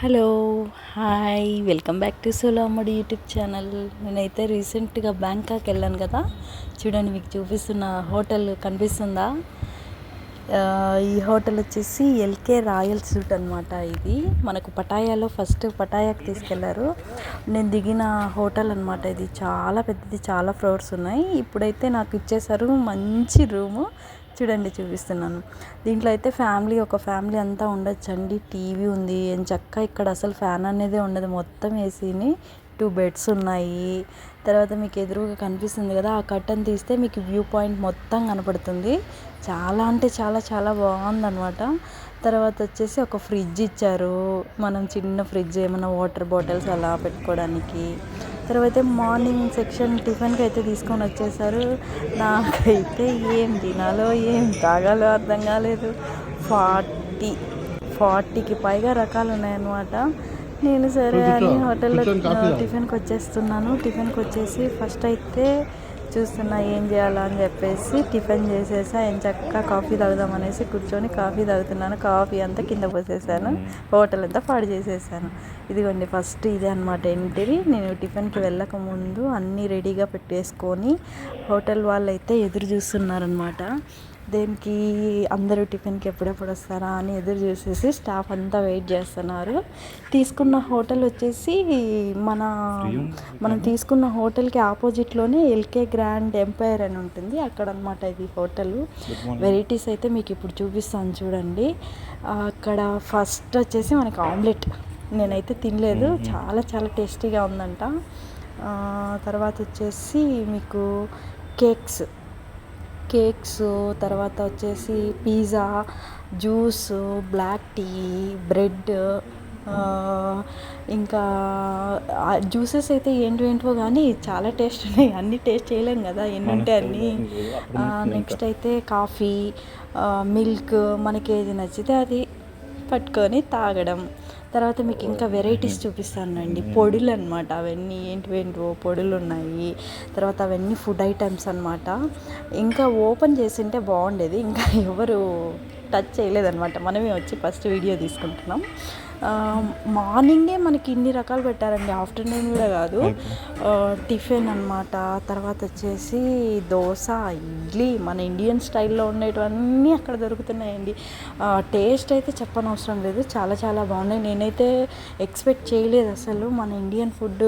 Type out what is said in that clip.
Hello hi welcome back to solo అమ్మడి YouTube channel. నేనైతే రీసెంట్గా బ్యాంకాక్ వెళ్ళాను కదా, చూడండి మీకు చూపిస్తున్న హోటల్ కనిపిస్తుందా. ఈ హోటల్ వచ్చేసి ఎల్కే రాయల్ సూట్ అనమాట. ఇది మనకు పటాయాలో ఫస్ట్ పటాయాకి తీసుకెళ్లారు. నేను దిగిన హోటల్ అనమాట. ఇది చాలా పెద్దది, చాలా ఫ్లోర్స్ ఉన్నాయి. ఇప్పుడైతే నాకు ఇచ్చేసారు మంచి రూము. చూడండి చూపిస్తున్నాను. దీంట్లో అయితే ఒక ఫ్యామిలీ అంతా ఉండొచ్చండి. టీవీ ఉంది చక్కగా. ఇక్కడ అసలు ఫ్యాన్ అనేది ఉండదు, మొత్తం ఏసీని. 2 బెడ్స్ ఉన్నాయి. తర్వాత మీకు ఎదురుగా కనిపిస్తుంది కదా, ఆ కర్టన్ తీస్తే మీకు వ్యూ పాయింట్ మొత్తం కనపడుతుంది. చాలా అంటే చాలా చాలా బాగుందన్నమాట. తర్వాత వచ్చేసి ఒక ఫ్రిడ్జ్ ఇచ్చారు, మనం చిన్న ఫ్రిడ్జ్ ఏమైనా వాటర్ బాటిల్స్ అలా పెట్టుకోవడానికి. తర్వాత మార్నింగ్ సెక్షన్ టిఫిన్కి అయితే తీసుకొని వచ్చేసారు. నాకైతే ఏం తినాలో ఏం తాగాలో అర్థం కాలేదు. 40కి పైగా రకాలు ఉన్నాయన్నమాట. నేను సరే అని హోటల్లో టిఫిన్కి వచ్చేస్తున్నాను. టిఫిన్కి వచ్చేసి ఫస్ట్ అయితే చూస్తున్నా ఏం చేయాలా అని చెప్పేసి టిఫిన్ చేసేసా. చక్కగా కాఫీ తాగుదామనేసి కూర్చొని కాఫీ తాగుతున్నాను. కాఫీ అంతా కింద పోసేసాను, హోటల్ అంతా పాడు చేసేసాను. ఇదిగోండి ఫస్ట్ ఇదే అనమాట ఎంట్రీ. నేను టిఫిన్కి వెళ్ళక ముందు అన్నీ రెడీగా పెట్టేసుకొని హోటల్ వాళ్ళు అయితే ఎదురు చూస్తున్నారనమాట. దేనికి అందరూ టిఫిన్కి ఎప్పుడెప్పుడు వస్తారా అని ఎదురు చూసేసి స్టాఫ్ అంతా వెయిట్ చేస్తున్నారు. తీసుకున్న హోటల్ వచ్చేసి మనం తీసుకున్న హోటల్కి ఆపోజిట్లోనే ఎల్కే గ్రాండ్ ఎంపైర్ అని ఉంటుంది, అక్కడ అనమాట ఇది హోటల్. వెరైటీస్ అయితే మీకు ఇప్పుడు చూపిస్తాను చూడండి. అక్కడ ఫస్ట్ వచ్చేసి మనకి ఆమ్లెట్, నేనైతే తినలేదు, చాలా చాలా టేస్టీగా ఉందంట. తర్వాత వచ్చేసి మీకు కేక్స్, తర్వాత వచ్చేసి pizza, juice, black tea, bread, ఇంకా జ్యూసెస్ అయితే ఏంటో కానీ చాలా టేస్ట్ ఉన్నాయి. అన్నీ టేస్ట్ చేయలేం కదా, ఎన్ని ఉంటే అన్నీ. నెక్స్ట్ అయితే కాఫీ, మిల్క్, మనకి ఏది నచ్చితే అది పట్టుకొని తాగడం. తర్వాత మీకు ఇంకా వెరైటీస్ చూపిస్తానండి. పొడులు అనమాట, అవన్నీ ఏంటివేంటివో పొడులు ఉన్నాయి. తర్వాత అవన్నీ ఫుడ్ ఐటమ్స్ అనమాట. ఇంకా ఓపెన్ చేసింటే బాగుండేది, ఇంకా ఎవరు టచ్ చేయలేదన్నమాట. మనమే వచ్చి ఫస్ట్ వీడియో తీసుకుంటున్నాం. మార్నింగే మనకి ఇన్ని రకాలు పెట్టారండి, ఆఫ్టర్నూన్ కూడా కాదు. టిఫిన్ అనమాట. తర్వాత వచ్చేసి దోశ, ఇడ్లీ, మన ఇండియన్ స్టైల్లో ఉండేటివన్నీ అక్కడ దొరుకుతున్నాయండి. టేస్ట్ అయితే చెప్పనవసరం లేదు, చాలా చాలా బాగున్నాయి. నేనైతే ఎక్స్పెక్ట్ చేయలేదు అసలు మన ఇండియన్ ఫుడ్